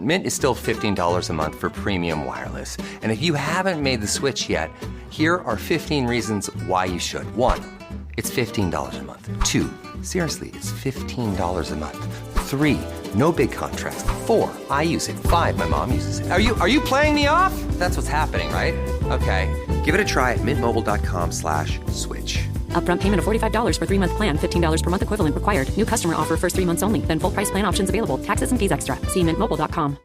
Mint is still $15 a month for premium wireless. And if you haven't made the switch yet, here are 15 reasons why you should. 1, it's $15 a month. 2, seriously, it's $15 a month. 3, no big contrast. 4, I use it. 5, my mom uses it. Are you playing me off? That's what's happening, right? Okay, give it a try at mintmobile.com/switch. Upfront payment of $45 for 3-month plan, $15 per month equivalent required. New customer offer first 3 months only. Then full price plan options available. Taxes and fees extra. See mintmobile.com.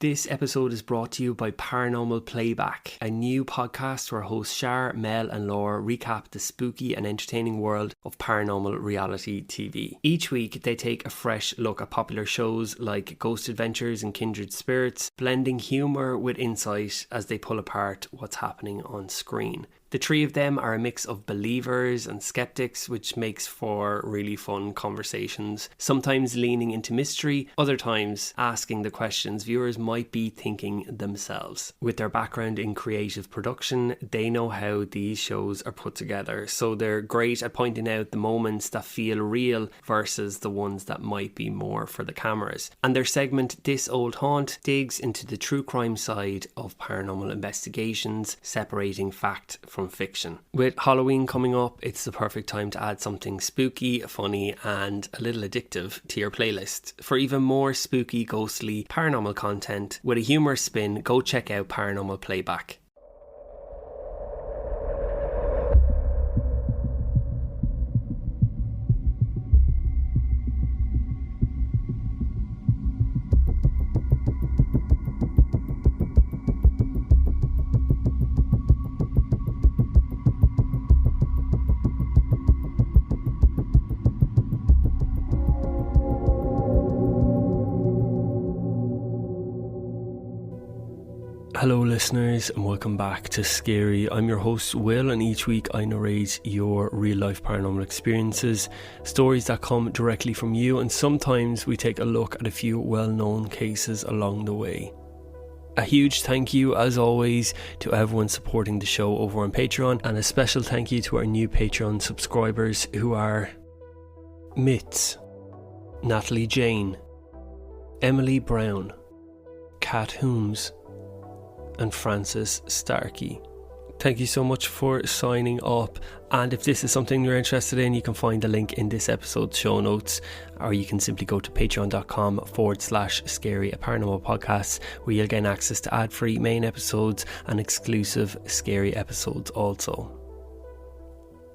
This episode is brought to you by Paranormal Playback, a new podcast where hosts Shar, Mel and Laura recap the spooky and entertaining world of paranormal reality TV. Each week they take a fresh look at popular shows like Ghost Adventures and Kindred Spirits, blending humour with insight as they pull apart what's happening on screen. The three of them are a mix of believers and skeptics, which makes for really fun conversations, sometimes leaning into mystery, other times asking the questions viewers might be thinking themselves. With their background in creative production, they know how these shows are put together, so they're great at pointing out the moments that feel real versus the ones that might be more for the cameras. And their segment, This Old Haunt, digs into the true crime side of paranormal investigations, separating fact from fiction. With Halloween coming up, it's the perfect time to add something spooky, funny and a little addictive to your playlist. For even more spooky, ghostly, paranormal content with a humorous spin, go check out Paranormal Playback. Hello listeners and welcome back to Scary. I'm your host Will, and each week I narrate your real life paranormal experiences, stories that come directly from you, and sometimes we take a look at a few well-known cases along the way. A huge thank you as always to everyone supporting the show over on Patreon, and a special thank you to our new Patreon subscribers who are Mitz, Natalie Jane, Emily Brown, Kat Holmes and Francis Starkey. Thank you so much for signing up, and if this is something you're interested in, you can find the link in this episode's show notes, or you can simply go to patreon.com/scaryaparanormalpodcast, where you'll gain access to ad-free main episodes and exclusive scary episodes also.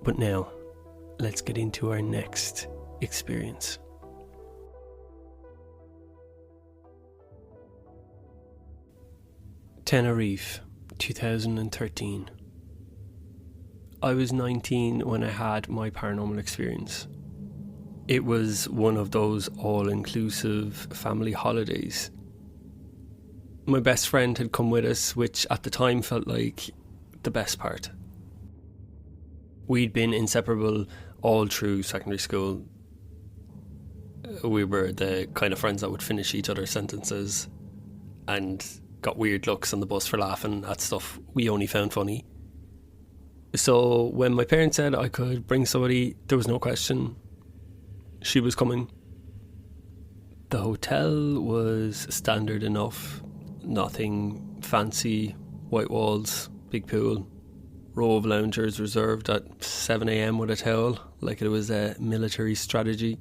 But now, let's get into our next experience. Tenerife, 2013. I was 19 when I had my paranormal experience. It was one of those all-inclusive family holidays. My best friend had come with us, which at the time felt like the best part. We'd been inseparable all through secondary school. We were the kind of friends that would finish each other's sentences and got weird looks on the bus for laughing at stuff we only found funny. So when my parents said I could bring somebody, there was no question. She was coming. The hotel was standard enough. Nothing fancy. White walls, big pool, row of loungers reserved at 7 a.m. with a towel, like it was a military strategy.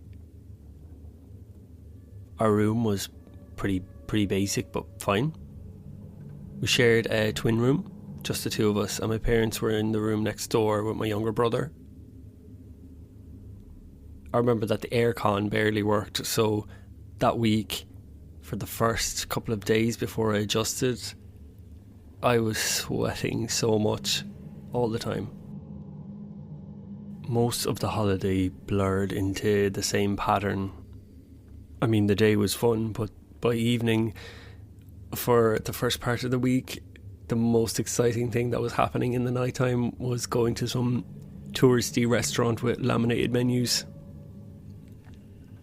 Our room was pretty basic, but fine. We shared a twin room, just the two of us, and my parents were in the room next door with my younger brother. I remember that the aircon barely worked, so that week, for the first couple of days before I adjusted, I was sweating so much all the time. Most of the holiday blurred into the same pattern. I mean, the day was fun, but by evening, for the first part of the week, the most exciting thing that was happening in the nighttime was going to some touristy restaurant with laminated menus.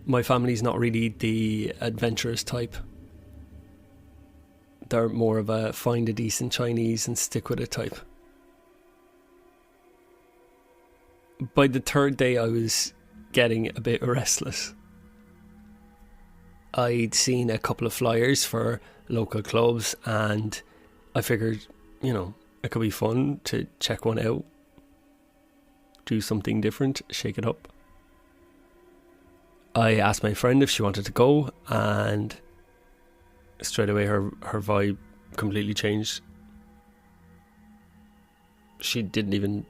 My family's not really the adventurous type. They're more of a find a decent Chinese and stick with it type. By the third day I was getting a bit restless. I'd seen a couple of flyers for local clubs and I figured, it could be fun to check one out. Do something different, shake it up. I asked my friend if she wanted to go, and straight away her vibe completely changed. She didn't even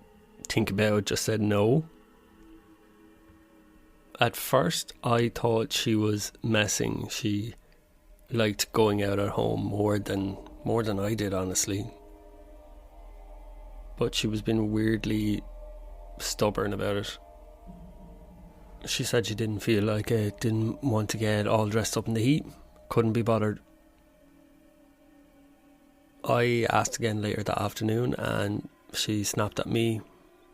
think about it, just said no. At first I thought she was messing. She liked going out at home more than I did, honestly. But she was being weirdly stubborn about it. She said she didn't feel like it, didn't want to get all dressed up in the heat, couldn't be bothered. I asked again later that afternoon and she snapped at me.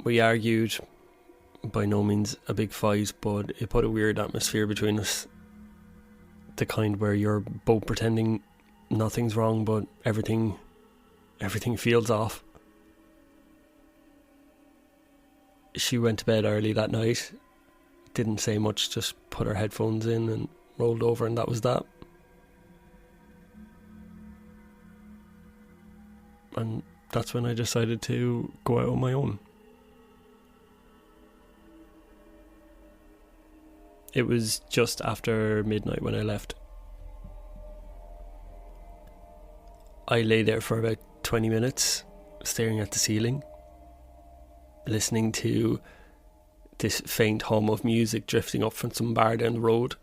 We argued, by no means a big fight, but it put a weird atmosphere between us. The kind where you're both pretending nothing's wrong but everything feels off. She went to bed early that night, didn't say much, just put her headphones in and rolled over, and that was that. And that's when I decided to go out on my own. It was just after midnight when I left. I lay there for about 20 minutes, staring at the ceiling, listening to this faint hum of music drifting up from some bar down the road.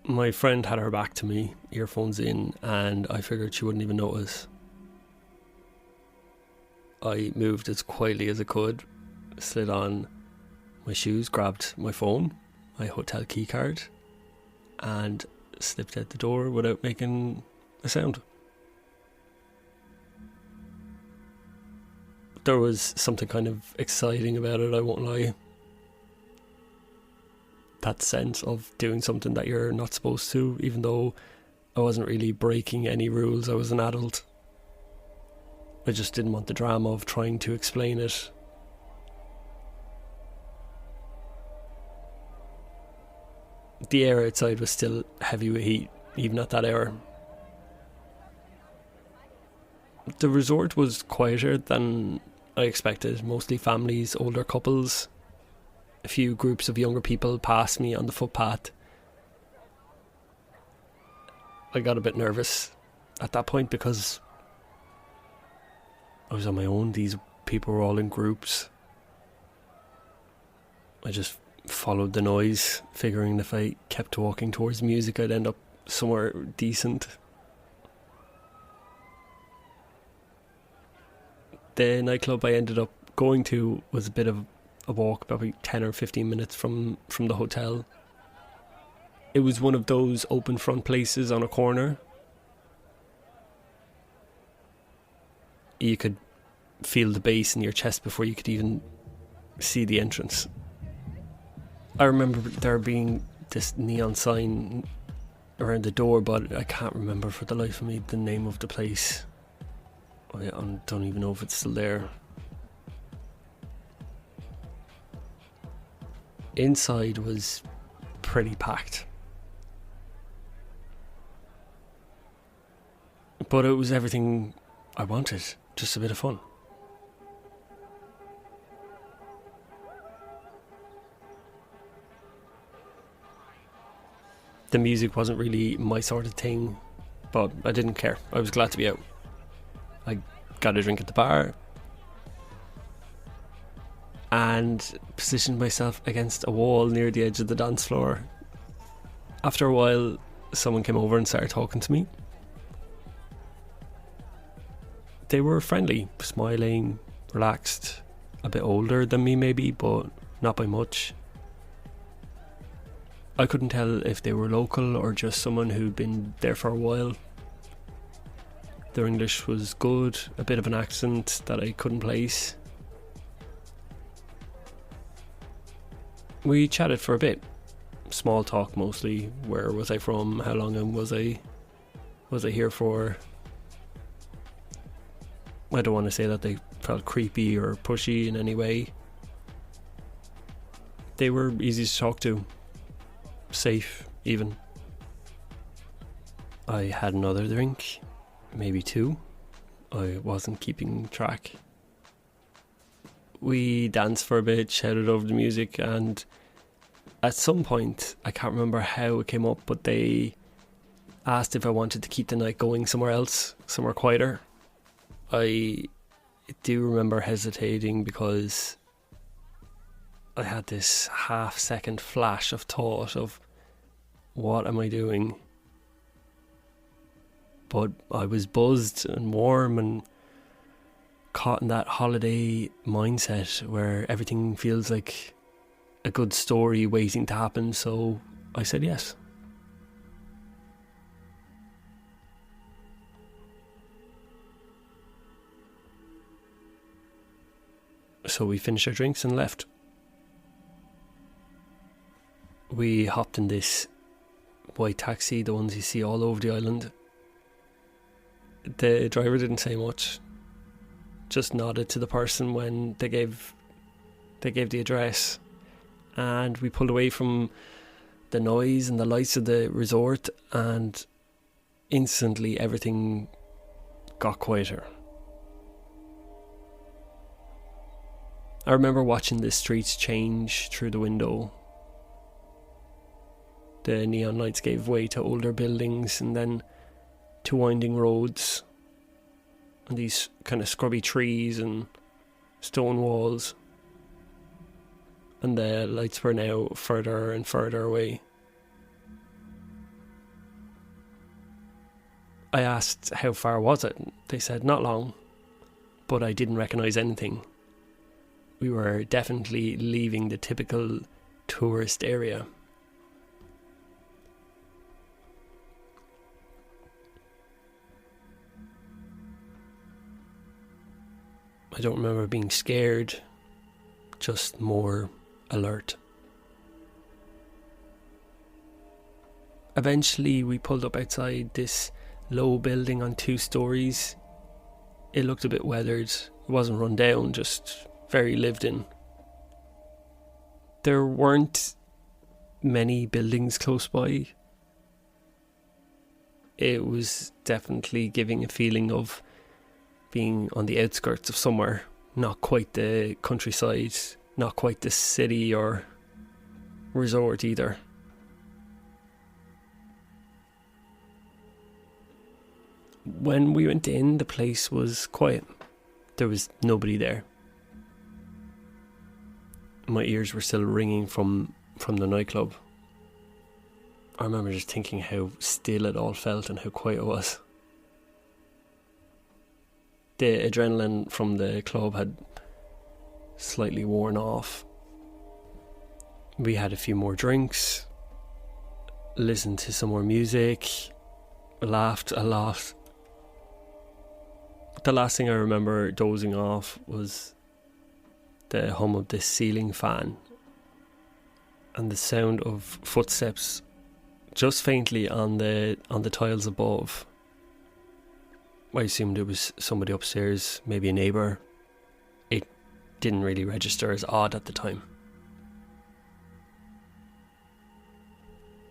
My friend had her back to me, earphones in, and I figured she wouldn't even notice. I moved as quietly as I could, slid on my shoes, grabbed my phone, my hotel key card, and slipped out the door without making a sound. There was something kind of exciting about it, I won't lie. That sense of doing something that you're not supposed to, even though I wasn't really breaking any rules, I was an adult. I just didn't want the drama of trying to explain it. The air outside was still heavy with heat, even at that hour. The resort was quieter than I expected, mostly families, older couples. A few groups of younger people passed me on the footpath. I got a bit nervous at that point because I was on my own. These people were all in groups. I just followed the noise, figuring if I kept walking towards music I'd end up somewhere decent. The nightclub I ended up going to was a bit of a walk, probably 10 or 15 minutes from the hotel. It was one of those open front places on a corner. You could feel the bass in your chest before you could even see the entrance. I remember there being this neon sign around the door, but I can't remember for the life of me the name of the place. I don't even know if it's still there. Inside was pretty packed, but it was everything I wanted, just a bit of fun. The music wasn't really my sort of thing, but I didn't care. I was glad to be out. I got a drink at the bar and positioned myself against a wall near the edge of the dance floor. After a while, someone came over and started talking to me. They were friendly, smiling, relaxed, a bit older than me maybe, but not by much. I couldn't tell if they were local or just someone who'd been there for a while. Their English was good, a bit of an accent that I couldn't place. We chatted for a bit. Small talk mostly. Where was I from? How long was I here for? I don't want to say that they felt creepy or pushy in any way. They were easy to talk to. safe even. I had another drink, maybe two. I wasn't keeping track. We danced for a bit, shouted over the music, and at some point, I can't remember how it came up, but they asked if I wanted to keep the night going somewhere else, somewhere quieter. I do remember hesitating because I had this half-second flash of thought of, what am I doing? But I was buzzed and warm and caught in that holiday mindset where everything feels like a good story waiting to happen, so I said yes. So we finished our drinks and left. We hopped in this white taxi, the ones you see all over the island. The driver didn't say much, just nodded to the person when they gave the address, and we pulled away from the noise and the lights of the resort, and instantly everything got quieter. I remember watching the streets change through the window. The neon lights gave way to older buildings and then to winding roads and these kind of scrubby trees and stone walls. And the lights were now further and further away. I asked how far was it. They said not long, but I didn't recognise anything. We were definitely leaving the typical tourist area. I don't remember being scared, just more alert. Eventually we pulled up outside this low building on 2 stories. It looked a bit weathered. It wasn't run down, just very lived in. There weren't many buildings close by. It was definitely giving a feeling of being on the outskirts of somewhere, not quite the countryside, not quite the city or resort either. When we went in, the place was quiet. There was nobody there. My ears were still ringing from the nightclub. I remember just thinking how still it all felt and how quiet it was. The adrenaline from the club had slightly worn off. We had a few more drinks, listened to some more music, laughed a lot. The last thing I remember dozing off was the hum of this ceiling fan and the sound of footsteps just faintly on the tiles above. I assumed it was somebody upstairs, maybe a neighbour. It didn't really register as odd at the time.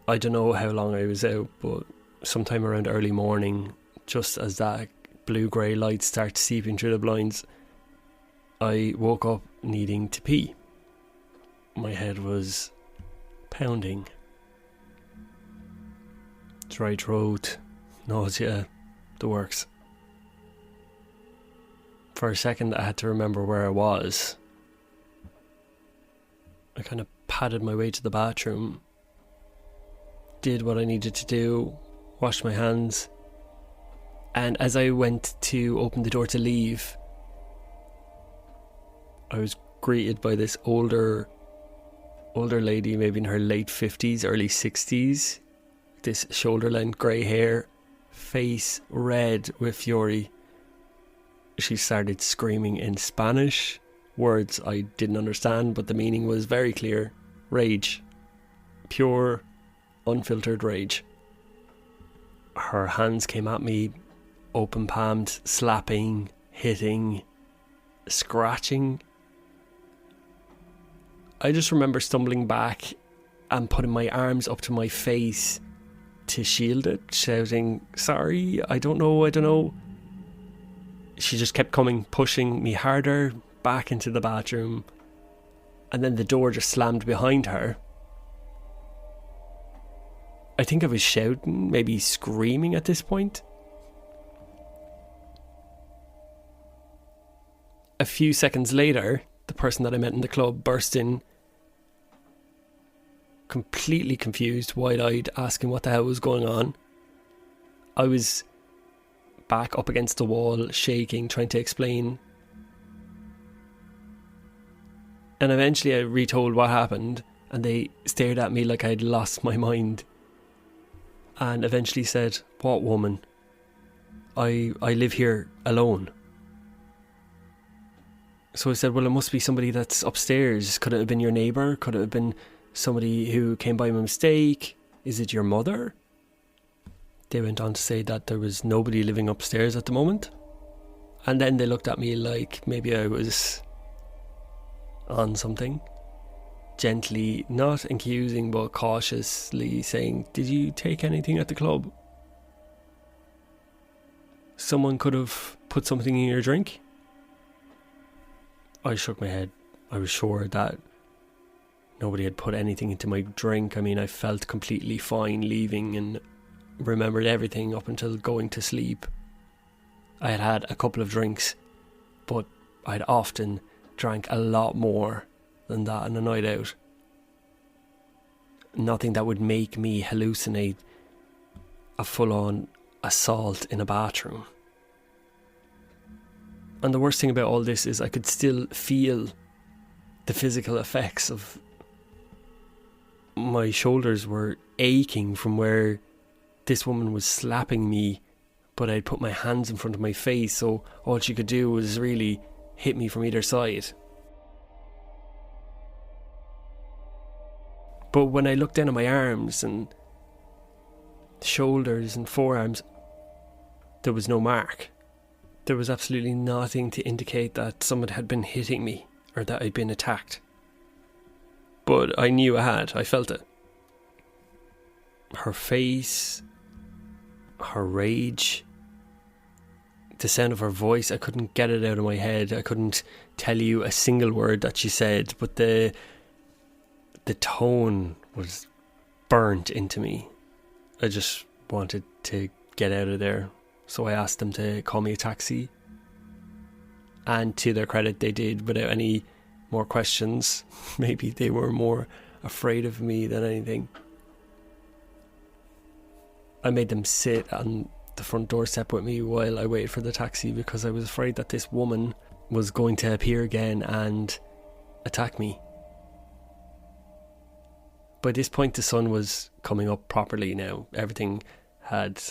I don't know how long I was out, but sometime around early morning, just as that blue-grey light starts seeping through the blinds, I woke up needing to pee. My head was pounding. Dry throat, nausea, the works. For a second I had to remember where I was. I kind of padded my way to the bathroom, did what I needed to do, washed my hands, and as I went to open the door to leave, I was greeted by this older lady, maybe in her late 50s, early 60s, this shoulder-length grey hair, face red with fury. She started screaming in Spanish, words I didn't understand, but the meaning was very clear. Rage. Pure, unfiltered rage. Her hands came at me, open palmed, slapping, hitting, scratching. I just remember stumbling back and putting my arms up to my face to shield it, shouting, "Sorry, I don't know. She just kept coming, pushing me harder back into the bathroom, and then the door just slammed behind her. I think I was shouting, maybe screaming at this point. A few seconds later, the person that I met in the club burst in, completely confused, wide-eyed, asking what the hell was going on. I was back up against the wall, shaking, trying to explain. And eventually I retold what happened, and they stared at me like I'd lost my mind. And eventually said, "What woman? I live here alone." So I said, "Well, it must be somebody that's upstairs. Could it have been your neighbour? Could it have been somebody who came by mistake? Is it your mother?" They went on to say that there was nobody living upstairs at the moment. And then they looked at me like maybe I was on something. Gently, not accusing but cautiously saying, "Did you take anything at the club? Someone could have put something in your drink?" I shook my head. I was sure that nobody had put anything into my drink. I mean, I felt completely fine leaving and remembered everything up until going to sleep. I had had a couple of drinks, but I'd often drank a lot more than that on a night out. Nothing that would make me hallucinate a full-on assault in a bathroom. And the worst thing about all this is I could still feel the physical effects of my shoulders were aching from where this woman was slapping me, but I'd put my hands in front of my face, so all she could do was really hit me from either side. But when I looked down at my arms and shoulders and forearms, there was no mark. There was absolutely nothing to indicate that someone had been hitting me or that I'd been attacked. But I knew I had. I felt it. Her face, her rage, the sound of her voice, I couldn't get it out of my head. I couldn't tell you a single word that she said, but the tone was burnt into me. I just wanted to get out of there. So I asked them to call me a taxi. And to their credit, they did without any more questions. Maybe they were more afraid of me than anything. I made them sit on the front doorstep with me while I waited for the taxi because I was afraid that this woman was going to appear again and attack me. By this point, the sun was coming up properly now. Everything had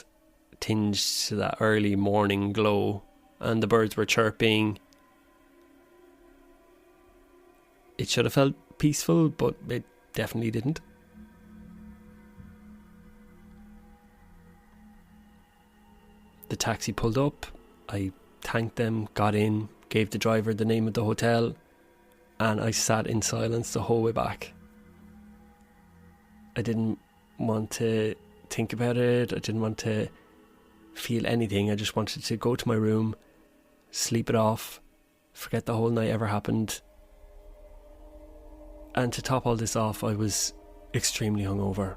tinged to that early morning glow, and the birds were chirping. It should have felt peaceful, but it definitely didn't. The taxi pulled up. I thanked them, got in, gave the driver the name of the hotel, and I sat in silence the whole way back. I didn't want to think about it. I didn't want to feel anything. I just wanted to go to my room, sleep it off, forget the whole night ever happened. And to top all this off, I was extremely hungover.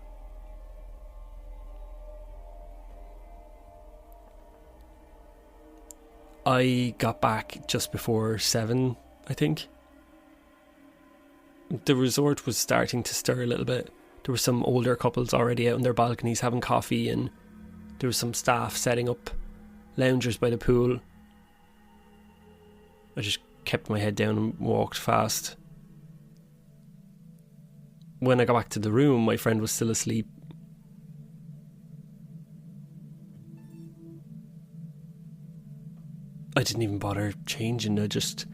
I got back just before 7, I think. The resort was starting to stir a little bit. There were some older couples already out on their balconies having coffee, and there was some staff setting up loungers by the pool. I just kept my head down and walked fast. When I got back to the room, my friend was still asleep. I didn't even bother changing. I just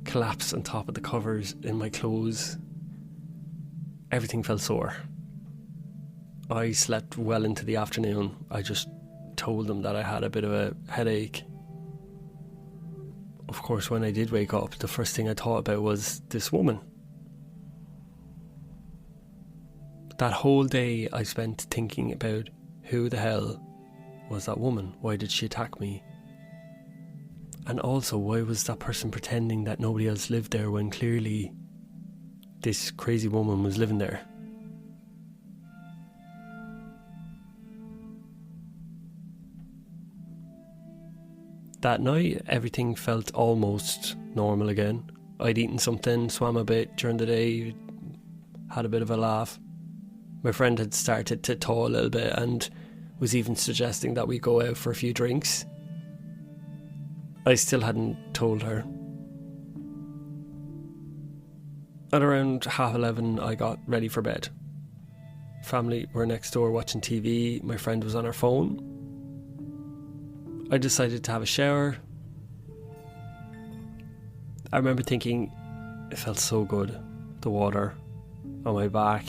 collapsed on top of the covers in my clothes. Everything felt sore. I slept well into the afternoon. I just told them that I had a bit of a headache. Of course, when I did wake up, the first thing I thought about was this woman. That whole day I spent thinking about who the hell was that woman? Why did she attack me? And also, why was that person pretending that nobody else lived there when clearly this crazy woman was living there? That night, everything felt almost normal again. I'd eaten something, swam a bit during the day, had a bit of a laugh. My friend had started to thaw a little bit and was even suggesting that we go out for a few drinks. I still hadn't told her. At around 11:30, I got ready for bed. Family were next door watching TV. My friend was on her phone. I decided to have a shower. I remember thinking it felt so good. The water on my back.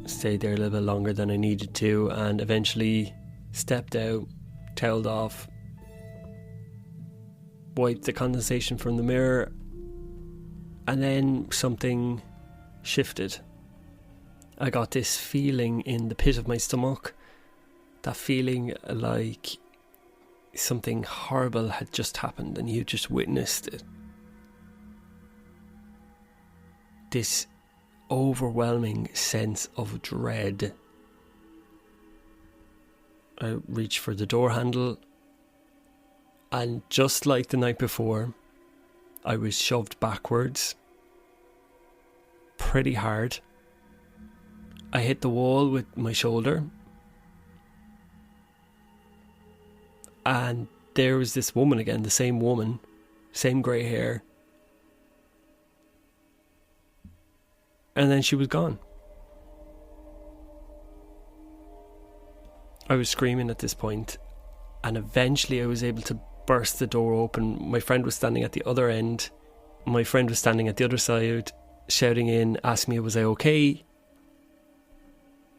Stayed there a little bit longer than I needed to, and eventually stepped out, toweled off, wiped the condensation from the mirror, and then something shifted. I got this feeling in the pit of my stomach, that feeling like something horrible had just happened and you just witnessed it. This overwhelming sense of dread. I reached for the door handle, and just like the night before, I was shoved backwards pretty hard. I hit the wall with my shoulder, and there was this woman again, the same woman, same grey hair, and then she was gone. I was screaming at this point, and eventually I was able to burst the door open. My friend was standing at the other end. My friend was standing at the other side, shouting in, asking me was I okay.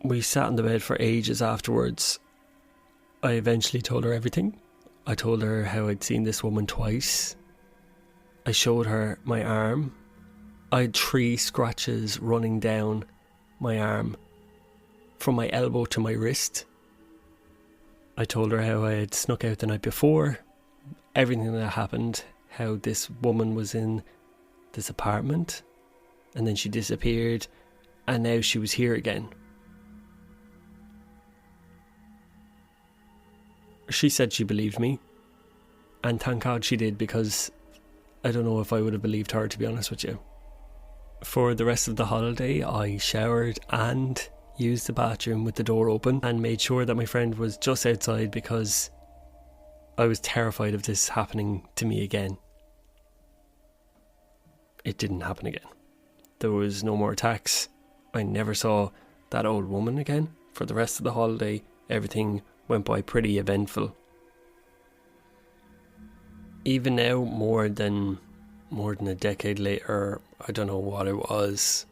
We sat on the bed for ages afterwards. I eventually told her everything. I told her how I'd seen this woman twice. I showed her my arm. I had 3 scratches running down my arm from my elbow to my wrist. I told her how I had snuck out the night before, everything that happened, how this woman was in this apartment and then she disappeared and now she was here again. She said she believed me, and thank God she did, because I don't know if I would have believed her, to be honest with you. For the rest of the holiday, I showered and used the bathroom with the door open and made sure that my friend was just outside, because I was terrified of this happening to me again. It didn't happen again. There was no more attacks. I never saw that old woman again. For the rest of the holiday, everything went by pretty eventful. Even now, more than a decade later, I don't know what it was.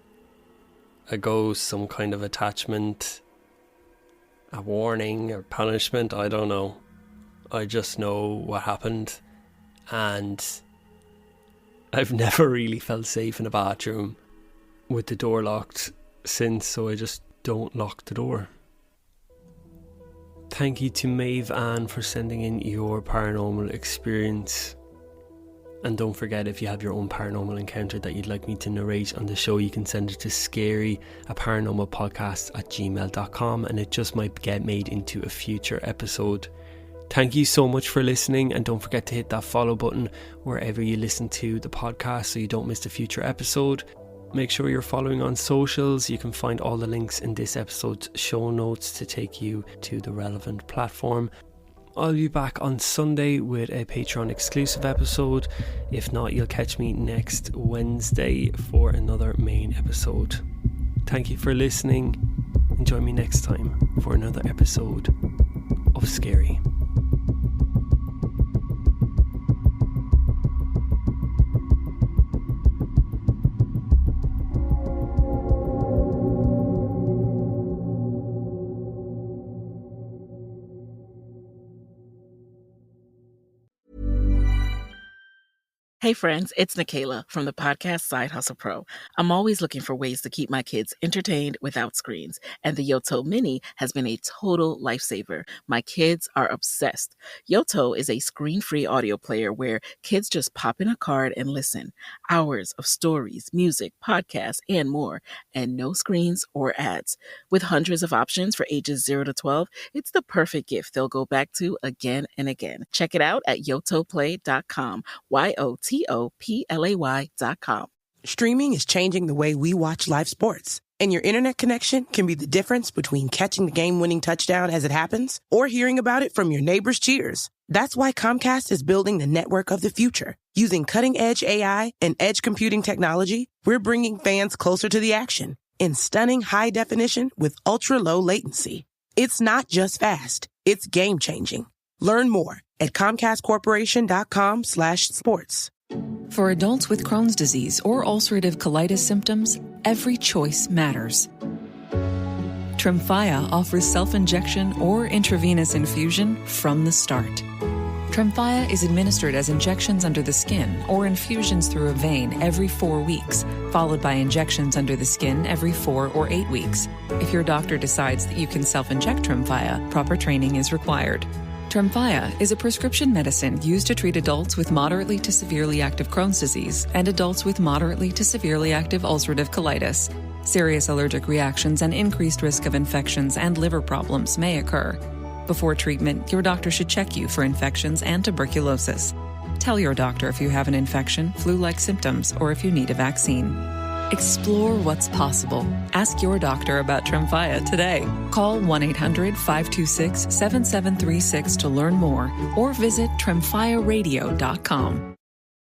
A ghost, some kind of attachment, a warning or punishment, I don't know. I just know what happened, and I've never really felt safe in a bathroom with the door locked since, so I just don't lock the door. Thank you to Maeve-Ann for sending in your paranormal experience. And don't forget, if you have your own paranormal encounter that you'd like me to narrate on the show, you can send it to scaryaparanormalpodcast@gmail.com, and it just might get made into a future episode. Thank you so much for listening, and don't forget to hit that follow button wherever you listen to the podcast so you don't miss a future episode. Make sure you're following on socials. You can find all the links in this episode's show notes to take you to the relevant platform. I'll be back on Sunday with a Patreon exclusive episode. If not, you'll catch me next Wednesday for another main episode. Thank you for listening, and join me next time for another episode of Scary. Hey friends, it's Nikayla from the podcast Side Hustle Pro. I'm always looking for ways to keep my kids entertained without screens, and the Yoto Mini has been a total lifesaver. My kids are obsessed. Yoto is a screen-free audio player where kids just pop in a card and listen. Hours of stories, music, podcasts, and more, and no screens or ads. With hundreds of options for ages 0 to 12, it's the perfect gift they'll go back to again and again. Check it out at yotoplay.com. YOTOPLAY.com. Streaming is changing the way we watch live sports. And your internet connection can be the difference between catching the game-winning touchdown as it happens or hearing about it from your neighbor's cheers. That's why Comcast is building the network of the future. Using cutting-edge AI and edge computing technology, we're bringing fans closer to the action in stunning high definition with ultra-low latency. It's not just fast, it's game-changing. Learn more at ComcastCorporation.com/sports. For adults with Crohn's disease or ulcerative colitis symptoms, every choice matters. Tremfya offers self-injection or intravenous infusion from the start. Tremfya is administered as injections under the skin or infusions through a vein every 4 weeks, followed by injections under the skin every 4 or 8 weeks. If your doctor decides that you can self-inject Tremfya, proper training is required. Tremfya is a prescription medicine used to treat adults with moderately to severely active Crohn's disease and adults with moderately to severely active ulcerative colitis. Serious allergic reactions and increased risk of infections and liver problems may occur. Before treatment, your doctor should check you for infections and tuberculosis. Tell your doctor if you have an infection, flu-like symptoms, or if you need a vaccine. Explore what's possible. Ask your doctor about Tremfya today. Call 1-800-526-7736 to learn more or visit tremfyaradio.com.